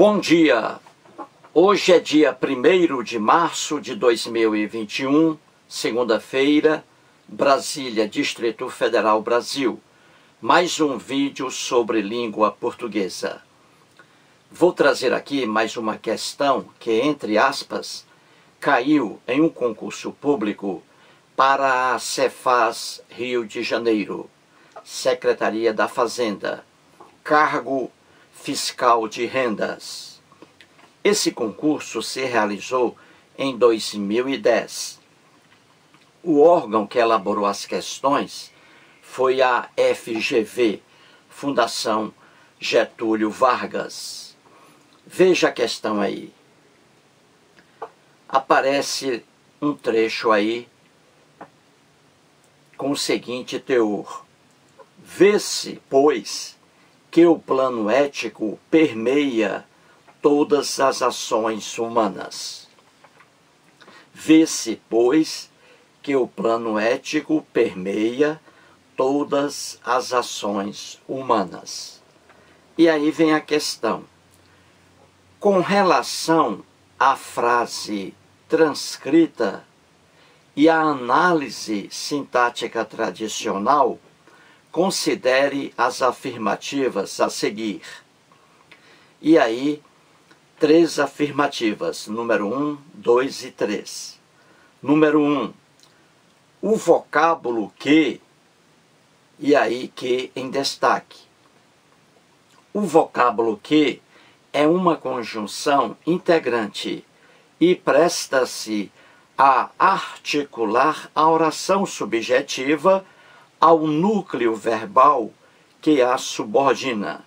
Bom dia! Hoje é dia 1º de março de 2021, segunda-feira, Brasília, Distrito Federal, Brasil. Mais um vídeo sobre língua portuguesa. Vou trazer aqui mais uma questão que, entre aspas, caiu em um concurso público para a Cefaz Rio de Janeiro, Secretaria da Fazenda, cargo fiscal de rendas. Esse concurso se realizou em 2010. O órgão que elaborou as questões foi a FGV, Fundação Getúlio Vargas. Veja a questão aí. Aparece um trecho aí com o seguinte teor: vê-se, pois, que o plano ético permeia todas as ações humanas. Vê-se, pois, que o plano ético permeia todas as ações humanas. E aí vem a questão. Com relação à frase transcrita e à análise sintática tradicional, considere as afirmativas a seguir. E aí, 3 afirmativas, número 1, 2 e 3. Número 1, o vocábulo que, e aí que em destaque. O vocábulo que é uma conjunção integrante e presta-se a articular a oração subjetiva ao núcleo verbal que a subordina.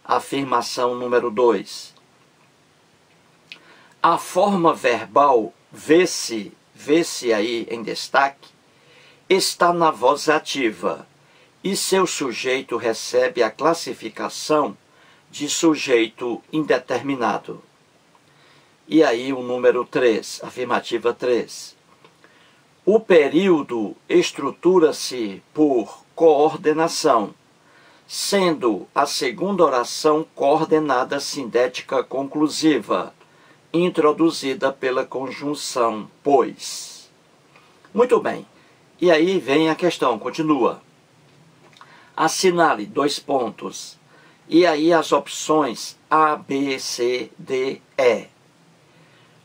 Afirmação número 2. A forma verbal vê-se aí em destaque, está na voz ativa e seu sujeito recebe a classificação de sujeito indeterminado. E aí o número 3, afirmativa 3. O período estrutura-se por coordenação, sendo a segunda oração coordenada sindética conclusiva, introduzida pela conjunção pois. Muito bem. E aí vem a questão, continua. Assinale 2 pontos. E aí as opções A, B, C, D, E.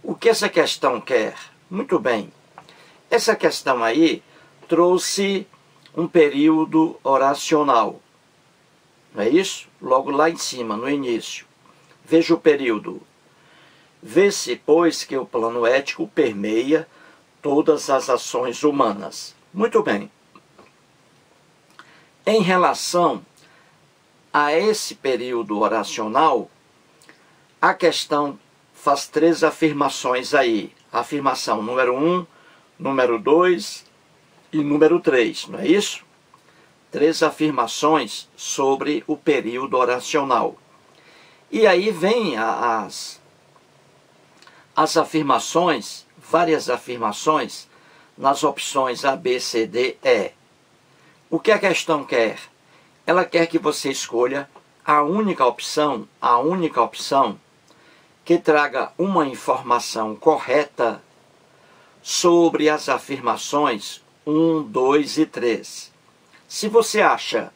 O que essa questão quer? Muito bem. Essa questão aí trouxe um período oracional. Não é isso? Logo lá em cima, no início. Veja o período. Vê-se, pois, que o plano ético permeia todas as ações humanas. Muito bem. Em relação a esse período oracional, a questão faz 3 afirmações aí. Afirmação número 1, número 2 e número 3, não é isso? 3 afirmações sobre o período oracional. E aí vem as afirmações, várias afirmações, nas opções A, B, C, D, E. O que a questão quer? Ela quer que você escolha a única opção que traga uma informação correta sobre as afirmações 1, 2 e 3. Se você acha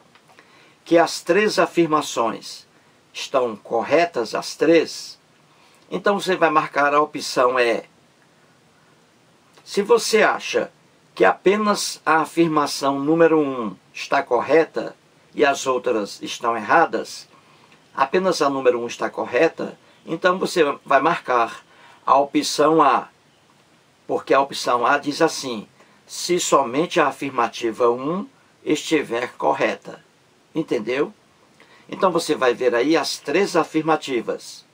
que as 3 afirmações estão corretas, as 3, então você vai marcar a opção E. Se você acha que apenas a afirmação número 1 está correta e as outras estão erradas, apenas a número 1 está correta, então você vai marcar a opção A. Porque a opção A diz assim: se somente a afirmativa 1 estiver correta. Entendeu? Então você vai ver aí as 3 afirmativas.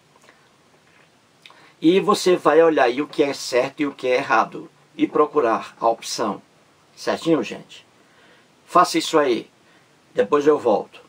E você vai olhar aí o que é certo e o que é errado. E procurar a opção. Certinho, gente? Faça isso aí. Depois eu volto.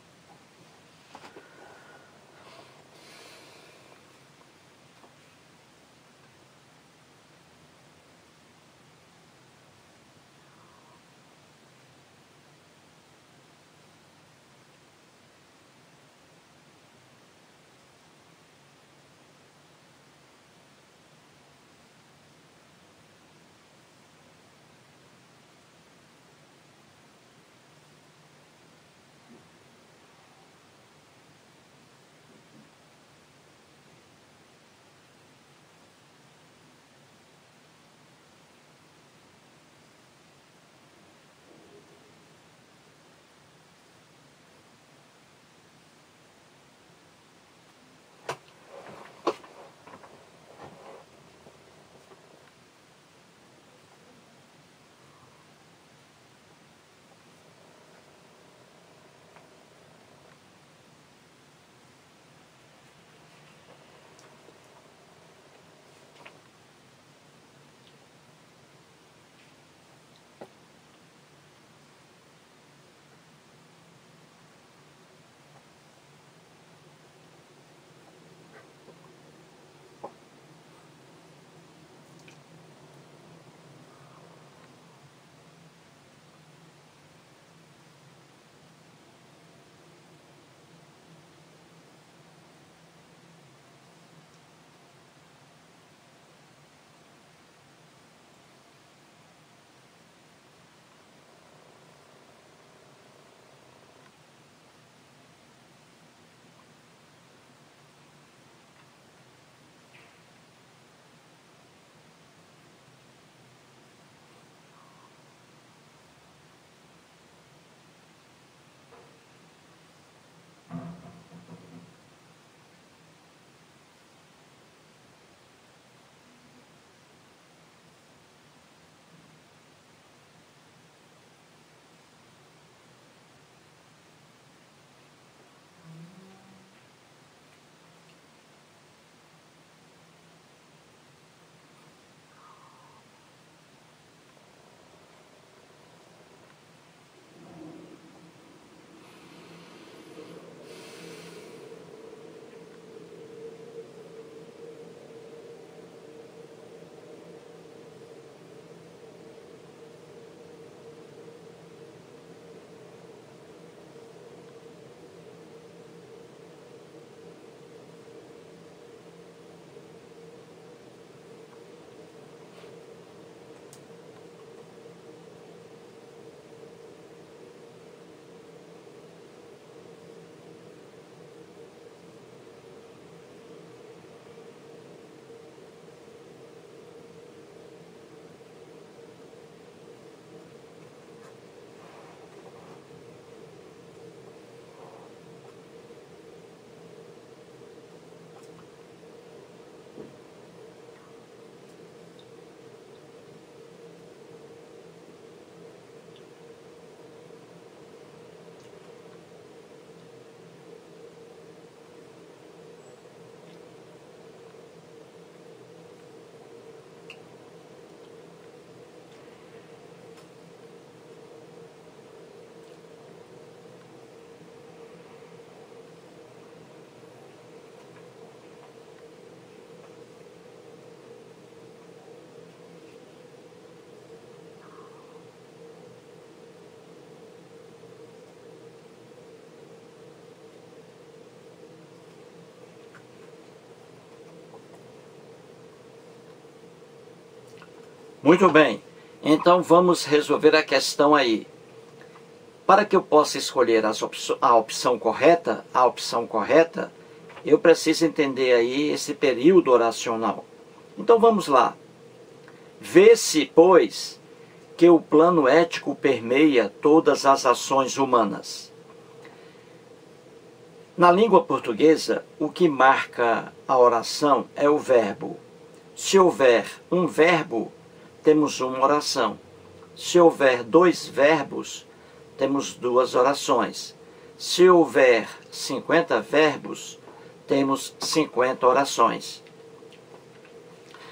Muito bem, então vamos resolver a questão aí. Para que eu possa escolher a opção correta, eu preciso entender aí esse período oracional. Então vamos lá. Vê-se, pois, que o plano ético permeia todas as ações humanas. Na língua portuguesa, o que marca a oração é o verbo. Se houver um verbo, temos uma oração. Se houver dois verbos, temos duas orações. Se houver 50 verbos, temos 50 orações.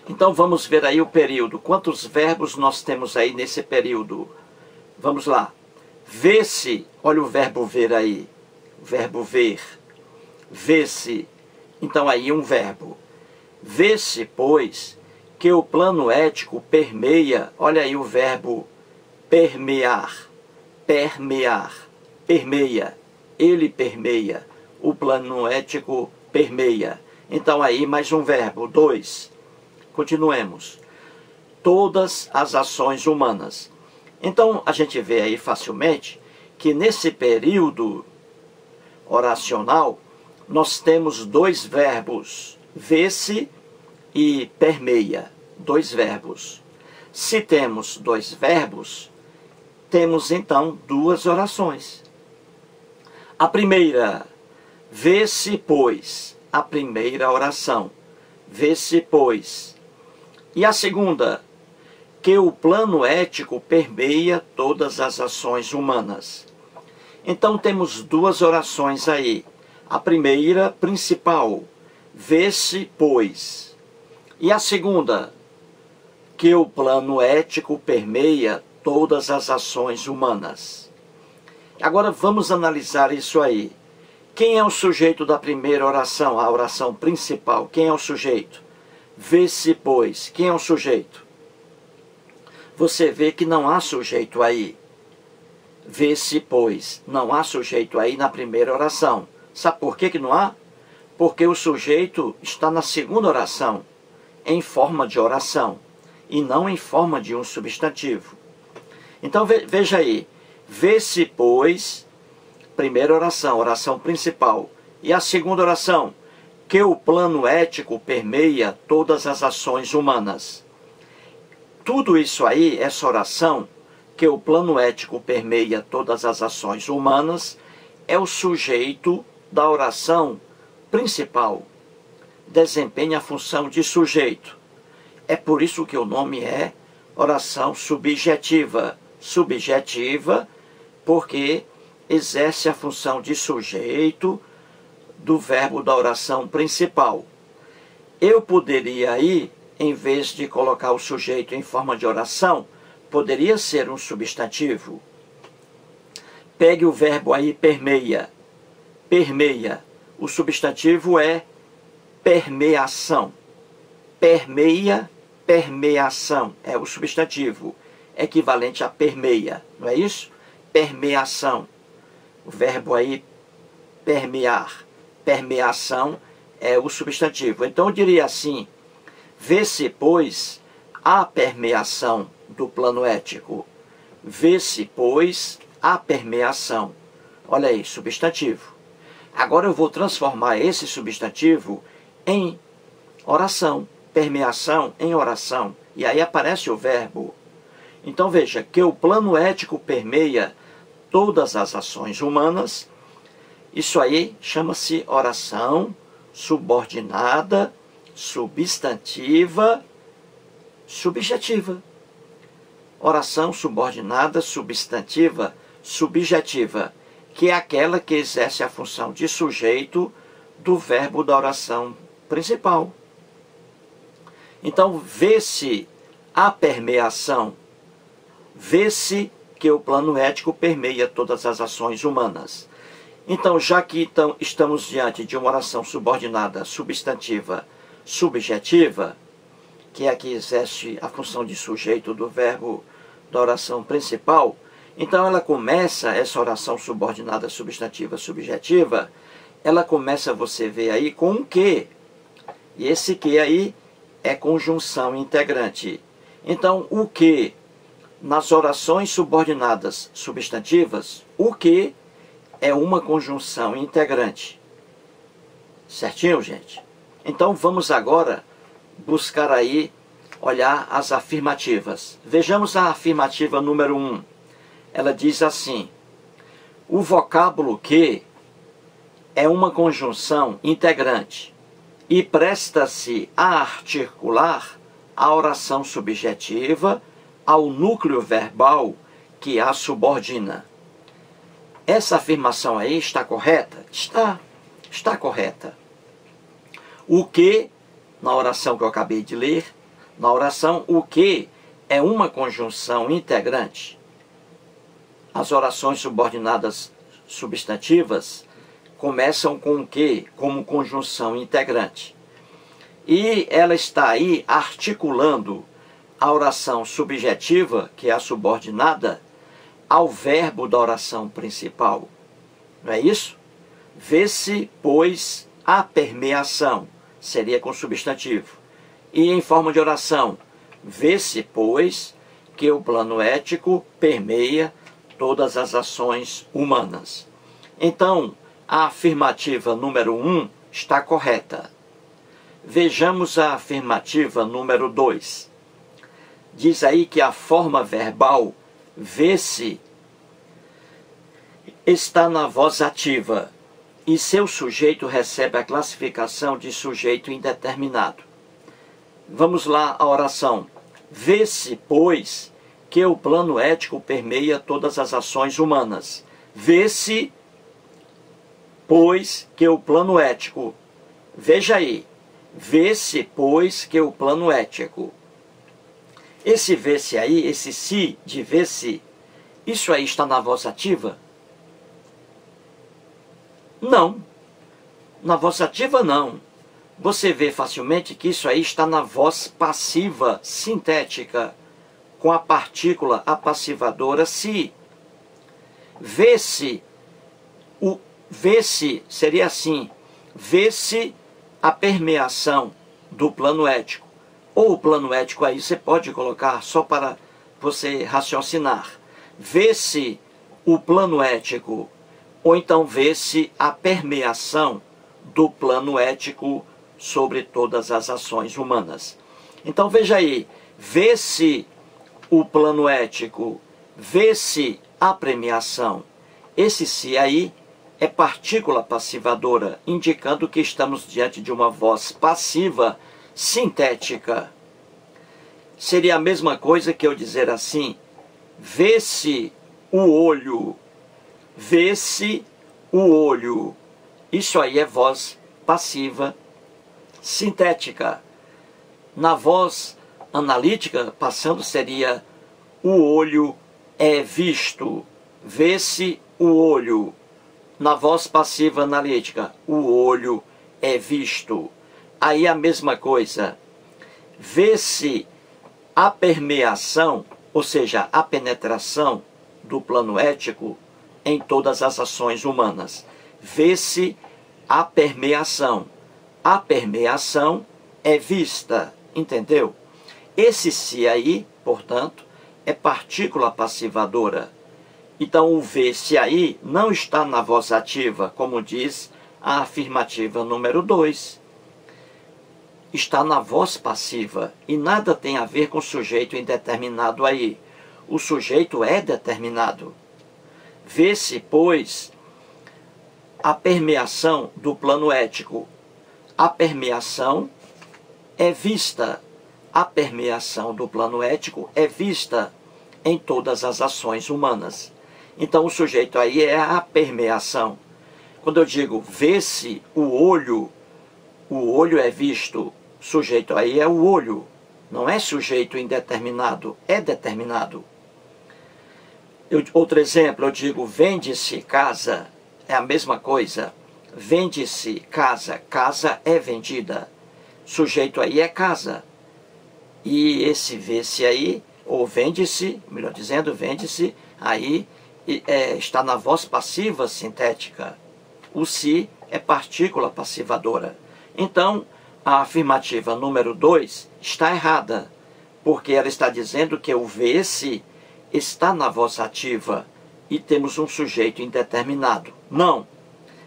Então vamos ver aí o período. Quantos verbos nós temos aí nesse período? Vamos lá. Vê-se, olha o verbo ver aí. Verbo ver. Vê-se. Então aí um verbo. Vê-se, pois, que o plano ético permeia, olha aí o verbo permear. Permear. Permeia. Ele permeia. O plano ético permeia. Então aí mais um verbo. 2. Continuemos. Todas as ações humanas. Então a gente vê aí facilmente que nesse período oracional nós temos dois verbos. Vê-se e permeia. Dois verbos. Se temos dois verbos, temos então duas orações. A primeira, vê-se, pois. A primeira oração. Vê-se, pois. E a segunda, que o plano ético permeia todas as ações humanas. Então temos duas orações aí. A primeira, principal, vê-se, pois. E a segunda, que o plano ético permeia todas as ações humanas. Agora vamos analisar isso aí. Quem é o sujeito da primeira oração, a oração principal? Quem é o sujeito? Vê-se, pois. Quem é o sujeito? Você vê que não há sujeito aí. Vê-se, pois. Não há sujeito aí na primeira oração. Sabe por que não há? Porque o sujeito está na segunda oração, em forma de oração, e não em forma de um substantivo. Então veja aí. Vê-se, pois, primeira oração, oração principal. E a segunda oração, que o plano ético permeia todas as ações humanas. Tudo isso aí, essa oração, que o plano ético permeia todas as ações humanas, é o sujeito da oração principal. Desempenha a função de sujeito. É por isso que o nome é oração subjetiva. Subjetiva, porque exerce a função de sujeito do verbo da oração principal. Eu poderia aí, em vez de colocar o sujeito em forma de oração, poderia ser um substantivo. Pegue o verbo aí, permeia. Permeia. O substantivo é permeação. Permeia, permeação. É o substantivo. Equivalente a permeia. Não é isso? Permeação. O verbo aí, permear. Permeação é o substantivo. Então eu diria assim, vê-se, pois, a permeação do plano ético. Vê-se, pois, a permeação. Olha aí, substantivo. Agora eu vou transformar esse substantivo em oração. Permeação em oração. E aí aparece o verbo. Então veja, que o plano ético permeia todas as ações humanas. Isso aí chama-se oração subordinada, substantiva, subjetiva. Oração subordinada, substantiva, subjetiva, que é aquela que exerce a função de sujeito do verbo da oração principal. Então, vê-se a permeação, vê-se que o plano ético permeia todas as ações humanas. Então, já que estamos diante de uma oração subordinada, substantiva, subjetiva, que é a que exerce a função de sujeito do verbo da oração principal, então ela começa, essa oração subordinada, substantiva, subjetiva, ela começa, você vê aí, com um que. E esse que aí é conjunção integrante. Então, o que nas orações subordinadas substantivas, o que é uma conjunção integrante. Certinho, gente? Então, vamos agora buscar aí, olhar as afirmativas. Vejamos a afirmativa número 1. Ela diz assim: o vocábulo que é uma conjunção integrante e presta-se a articular a oração subjetiva ao núcleo verbal que a subordina. Essa afirmação aí está correta? Está correta. O que, na oração que eu acabei de ler, na oração o que é uma conjunção integrante. As orações subordinadas substantivas começam com o que como conjunção integrante. E ela está aí articulando a oração subjetiva, que é a subordinada, ao verbo da oração principal. Não é isso? Vê-se, pois, a permeação, seria com substantivo. E em forma de oração, vê-se, pois, que o plano ético permeia todas as ações humanas. Então, a afirmativa número 1 está correta. Vejamos a afirmativa número 2. Diz aí que a forma verbal vê-se está na voz ativa e seu sujeito recebe a classificação de sujeito indeterminado. Vamos lá a oração. Vê-se, pois, que o plano ético permeia todas as ações humanas. Vê-se, pois, que o plano ético... Veja aí. Vê-se, pois, que o plano ético... Esse vê-se aí, esse se de vê-se, isso aí está na voz ativa? Não. Na voz ativa, não. Você vê facilmente que isso aí está na voz passiva sintética, com a partícula apassivadora se. Vê-se, o vê-se seria assim, vê-se a permeação do plano ético. Ou o plano ético aí você pode colocar só para você raciocinar. Vê-se o plano ético, ou então vê-se a permeação do plano ético sobre todas as ações humanas. Então veja aí, vê-se o plano ético, vê-se a permeação. Esse se aí é partícula passivadora, indicando que estamos diante de uma voz passiva sintética. Seria a mesma coisa que eu dizer assim, vê-se o olho, vê-se o olho. Isso aí é voz passiva sintética. Na voz analítica, passando, seria o olho é visto, vê-se o olho. Na voz passiva analítica, o olho é visto. Aí a mesma coisa, vê-se a permeação, ou seja, a penetração do plano ético em todas as ações humanas. Vê-se a permeação. A permeação é vista, entendeu? Esse se aí, portanto, é partícula passivadora. Então o vê-se aí não está na voz ativa, como diz a afirmativa número 2. Está na voz passiva e nada tem a ver com o sujeito indeterminado aí. O sujeito é determinado. Vê-se, pois, a permeação do plano ético. A permeação é vista. A permeação do plano ético é vista em todas as ações humanas. Então o sujeito aí é a permeação. Quando eu digo vê-se o olho é visto. Sujeito aí é o olho. Não é sujeito indeterminado, é determinado. Outro exemplo, eu digo vende-se casa. É a mesma coisa. Vende-se casa. Casa é vendida. Sujeito aí é casa. E esse vê-se aí, ou vende-se, melhor dizendo, vende-se, aí está na voz passiva sintética. O se é partícula passivadora. Então, a afirmativa número 2 está errada. porque ela está dizendo que o vê-se está na voz ativa e temos um sujeito indeterminado. Não,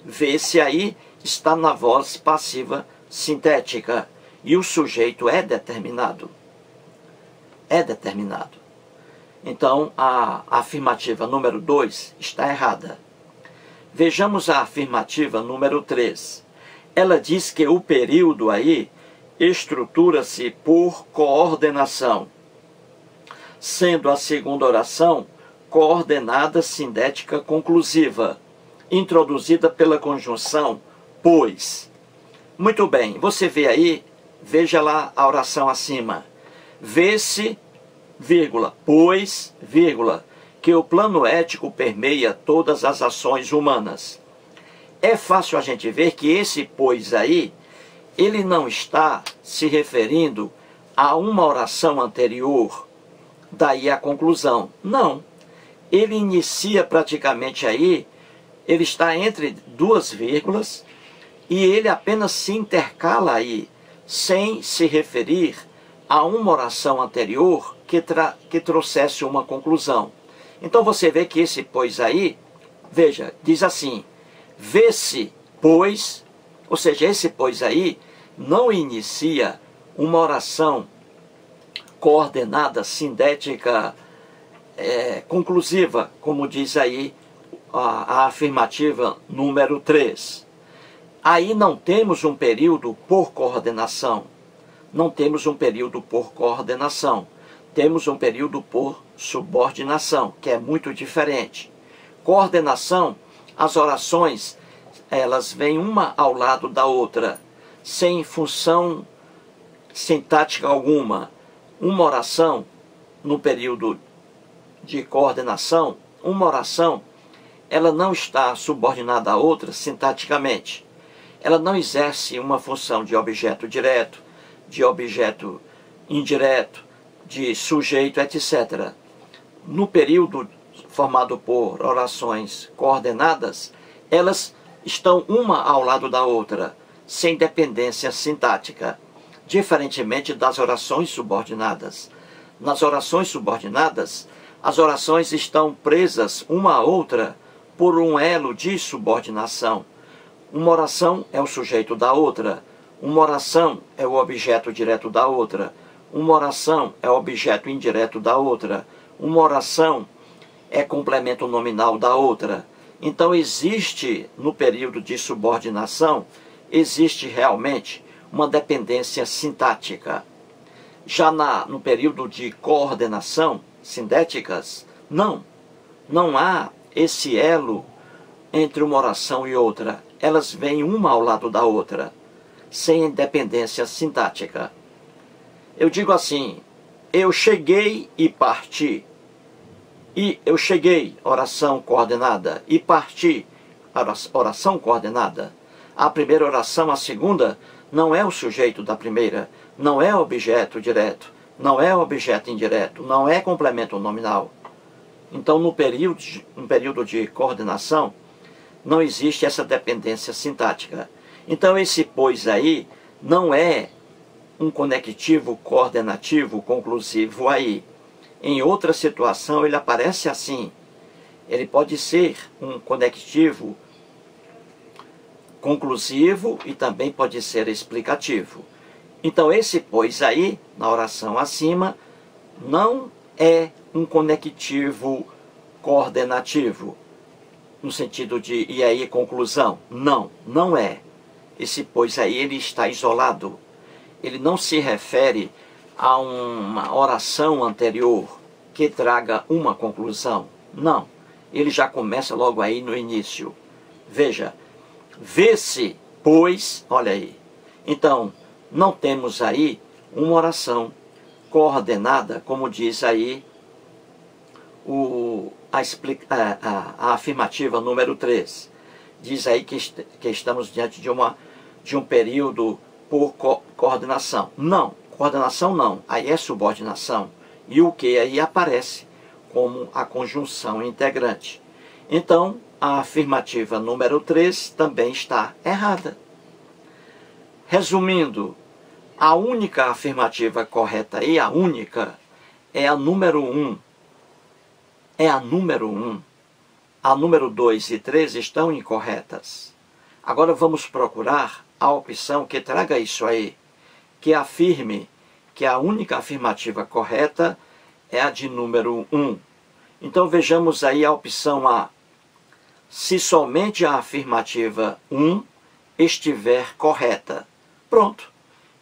vê-se aí está na voz passiva sintética e o sujeito é determinado. É determinado. Então, a afirmativa número 2 está errada. Vejamos a afirmativa número 3. Ela diz que o período aí estrutura-se por coordenação, sendo a segunda oração coordenada sindética conclusiva, introduzida pela conjunção pois. Muito bem, você vê aí, veja lá a oração acima. Vê-se, vírgula, pois, vírgula, que o plano ético permeia todas as ações humanas. É fácil a gente ver que esse pois aí, ele não está se referindo a uma oração anterior, daí a conclusão. Não, ele inicia praticamente aí, ele está entre duas vírgulas, e ele apenas se intercala aí, sem se referir a uma oração anterior que trouxesse uma conclusão. Então você vê que esse pois aí, veja, diz assim, vê-se, pois, ou seja, esse pois aí não inicia uma oração coordenada, sindética, conclusiva, como diz aí a afirmativa número 3. Aí não temos um período por coordenação. Não temos um período por coordenação. Temos um período por subordinação, que é muito diferente. Coordenação, as orações, elas vêm uma ao lado da outra, sem função sintática alguma. Uma oração, no período de coordenação, uma oração, ela não está subordinada à outra sintaticamente. Ela não exerce uma função de objeto direto, de objeto indireto, de sujeito, etc. No período formado por orações coordenadas, elas estão uma ao lado da outra, sem dependência sintática, diferentemente das orações subordinadas. Nas orações subordinadas, as orações estão presas uma à outra por um elo de subordinação. Uma oração é o sujeito da outra, uma oração é o objeto direto da outra, uma oração é o objeto indireto da outra, uma oração é complemento nominal da outra. Então existe, no período de subordinação, existe realmente uma dependência sintática. Já no período de coordenação, sindéticas, não há esse elo entre uma oração e outra. Elas vêm uma ao lado da outra, sem dependência sintática. Eu digo assim, eu cheguei e parti. E eu cheguei, oração coordenada, e parti, oração coordenada. A primeira oração, a segunda, não é o sujeito da primeira, não é objeto direto, não é objeto indireto, não é complemento nominal. Então, no período de coordenação, não existe essa dependência sintática. Então, esse pois aí não é um conectivo coordenativo conclusivo aí. Em outra situação, ele aparece assim. Ele pode ser um conectivo conclusivo e também pode ser explicativo. Então, esse pois aí, na oração acima, não é um conectivo coordenativo, no sentido de, e aí, conclusão. Não é. Esse pois aí, ele está isolado. Ele não se refere a uma oração anterior que traga uma conclusão. Não. Ele já começa logo aí no início. Veja, vê-se, pois, olha aí. Então, não temos aí uma oração coordenada, como diz aí a afirmativa número 3. Diz aí que estamos diante de um período por coordenação. Não, coordenação não, aí é subordinação. E o que aí aparece como a conjunção integrante. Então, a afirmativa número 3 também está errada. Resumindo, A única afirmativa correta aí, a única, é a número 1. É a número 1. A número 2 e 3 estão incorretas. Agora vamos procurar a opção que traga isso aí, que afirme que a única afirmativa correta é a de número 1. Então vejamos aí a opção A. Se somente a afirmativa 1 estiver correta. Pronto,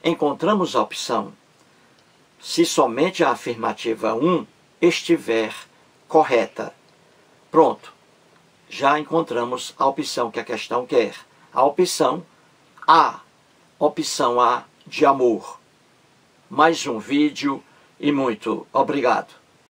encontramos a opção. Se somente a afirmativa 1 estiver correta. Pronto, já encontramos a opção que a questão quer. A opção A de amor. Mais um vídeo e muito obrigado.